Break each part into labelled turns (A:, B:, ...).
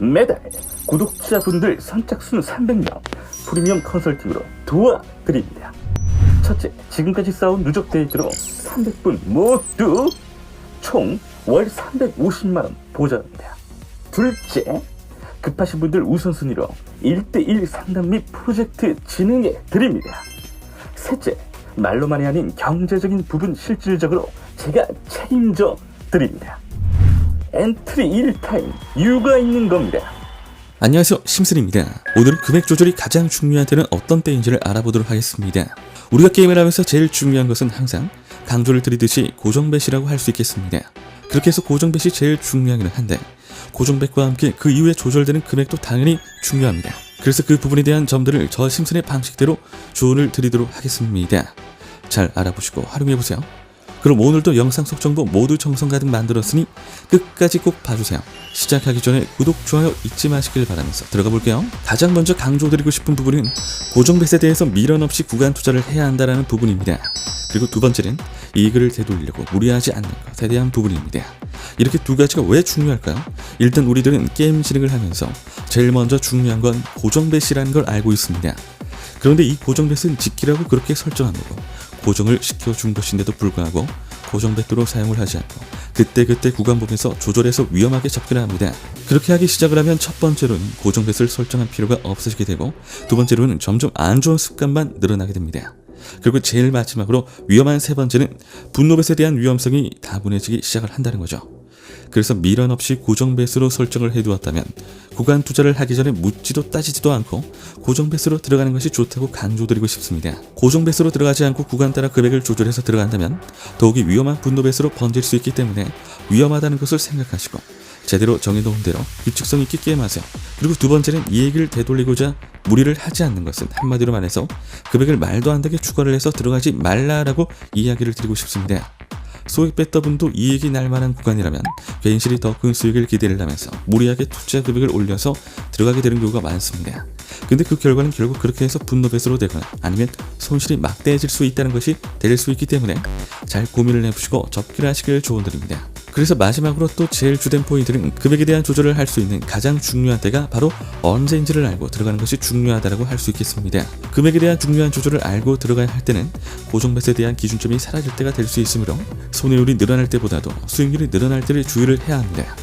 A: 매달 구독자분들 선착순 300명 프리미엄 컨설팅으로 도와드립니다. 첫째, 지금까지 쌓은 누적 데이트로 300분 모두 총 월 350만원 보장합니다. 둘째, 급하신 분들 우선순위로 1:1 상담 및 프로젝트 진행해 드립니다. 셋째, 말로만이 아닌 경제적인 부분 실질적으로 제가 책임져 드립니다. 엔트리 1타임 이유가 있는 겁니다.
B: 안녕하세요, 심슨입니다. 오늘은 금액 조절이 가장 중요한 때는 어떤 때인지를 알아보도록 하겠습니다. 우리가 게임을 하면서 제일 중요한 것은 항상 강조를 드리듯이 고정뱃이라고 할 수 있겠습니다. 그렇게 해서 고정뱃이 제일 중요하기는 한데 고정뱃과 함께 그 이후에 조절되는 금액도 당연히 중요합니다. 그래서 그 부분에 대한 점들을 저 심슨의 방식대로 조언을 드리도록 하겠습니다. 잘 알아보시고 활용해보세요. 그럼 오늘도 영상 속 정보 모두 정성 가득 만들었으니 끝까지 꼭 봐주세요. 시작하기 전에 구독, 좋아요 잊지 마시길 바라면서 들어가 볼게요. 가장 먼저 강조드리고 싶은 부분은 고정뱃에 대해서 미련 없이 구간 투자를 해야 한다는 부분입니다. 그리고 두 번째는 이익을 되돌리려고 무리하지 않는 것에 대한 부분입니다. 이렇게 두 가지가 왜 중요할까요? 일단 우리들은 게임 진행을 하면서 제일 먼저 중요한 건 고정뱃이라는 걸 알고 있습니다. 그런데 이 고정뱃은 지키라고 그렇게 설정한 거고 고정을 시켜준 것인데도 불구하고 고정뱃도로 사용을 하지 않고 그때그때 구간 보면서 조절해서 위험하게 접근을 합니다. 그렇게 하기 시작을 하면 첫 번째로는 고정뱃을 설정할 필요가 없어지게 되고 두 번째로는 점점 안 좋은 습관만 늘어나게 됩니다. 그리고 제일 마지막으로 위험한 세 번째는 분노뱃에 대한 위험성이 다분해지기 시작을 한다는 거죠. 그래서 미련 없이 고정뱃으로 설정을 해두었다면 구간 투자를 하기 전에 묻지도 따지지도 않고 고정뱃으로 들어가는 것이 좋다고 강조드리고 싶습니다. 고정뱃으로 들어가지 않고 구간 따라 금액을 조절해서 들어간다면 더욱이 위험한 분노뱃으로 번질 수 있기 때문에 위험하다는 것을 생각하시고 제대로 정해놓은 대로 규칙성 있게 게임하세요. 그리고 두 번째는 이익을 되돌리고자 무리를 하지 않는 것은 한마디로 말해서 금액을 말도 안 되게 추가를 해서 들어가지 말라라고 이야기를 드리고 싶습니다. 소액 뱃더분도 이익이 날 만한 구간이라면 괜시리 더 큰 수익을 기대를 하면서 무리하게 투자 금액을 올려서 들어가게 되는 경우가 많습니다. 근데 그 결과는 결국 그렇게 해서 분노뱃으로 되거나 아니면 손실이 막대해질 수 있다는 것이 될 수 있기 때문에 잘 고민을 해보시고 접근을 하시길 조언드립니다. 그래서 마지막으로 또 제일 주된 포인트는 금액에 대한 조절을 할 수 있는 가장 중요한 때가 바로 언제인지를 알고 들어가는 것이 중요하다고 할 수 있겠습니다. 금액에 대한 중요한 조절을 알고 들어가야 할 때는 고정뱃에 대한 기준점이 사라질 때가 될 수 있으므로 손해율이 늘어날 때보다도 수익률이 늘어날 때를 주의를 해야 합니다.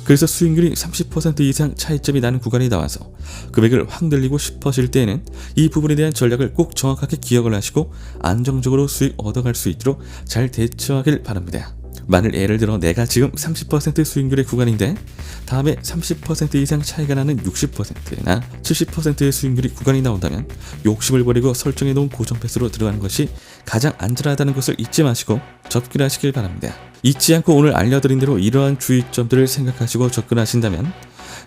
B: 그래서 수익률이 30% 이상 차이점이 나는 구간이 나와서 금액을 확 늘리고 싶어질 때에는 이 부분에 대한 전략을 꼭 정확하게 기억을 하시고 안정적으로 수익 얻어갈 수 있도록 잘 대처하길 바랍니다. 만일 예를 들어 내가 지금 30% 수익률의 구간인데 다음에 30% 이상 차이가 나는 60%나 70%의 수익률이 구간이 나온다면 욕심을 버리고 설정해 놓은 고정뱃으로 들어가는 것이 가장 안전하다는 것을 잊지 마시고 접근을 하시길 바랍니다. 잊지 않고 오늘 알려드린 대로 이러한 주의점들을 생각하시고 접근하신다면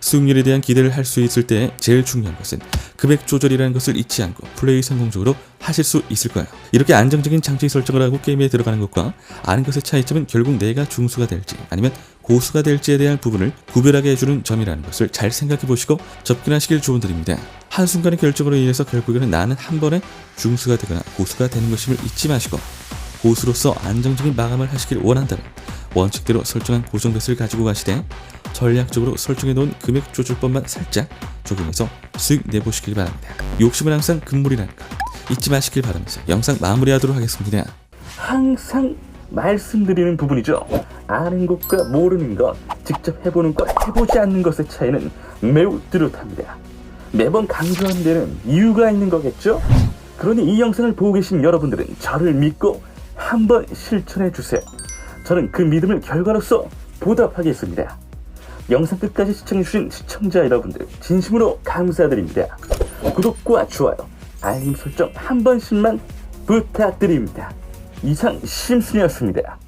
B: 수익률에 대한 기대를 할 수 있을 때 제일 중요한 것은 금액 조절이라는 것을 잊지 않고 플레이 성공적으로 하실 수 있을 거예요. 이렇게 안정적인 장치 설정을 하고 게임에 들어가는 것과 아는 것의 차이점은 결국 내가 중수가 될지 아니면 고수가 될지에 대한 부분을 구별하게 해주는 점이라는 것을 잘 생각해 보시고 접근하시길 조언드립니다. 한순간의 결정으로 인해서 결국에는 나는 한 번에 중수가 되거나 고수가 되는 것임을 잊지 마시고 고수로서 안정적인 마감을 하시길 원한다면 원칙대로 설정한 고정뱃을 가지고 가시되 전략적으로 설정해 놓은 금액 조절법만 살짝 적용해서 수익 내보시길 바랍니다. 욕심은 항상 금물이라는 것 잊지 마시길 바라면서 영상 마무리하도록 하겠습니다.
A: 항상 말씀드리는 부분이죠. 아는 것과 모르는 것, 직접 해보는 것, 해보지 않는 것의 차이는 매우 뚜렷합니다. 매번 강조하는 데는 이유가 있는 거겠죠? 그러니 이 영상을 보고 계신 여러분들은 저를 믿고 한번 실천해 주세요. 저는 그 믿음을 결과로서 보답하겠습니다. 영상 끝까지 시청해주신 시청자 여러분들 진심으로 감사드립니다. 구독과 좋아요, 알림 설정 한 번씩만 부탁드립니다. 이상 심슨이었습니다.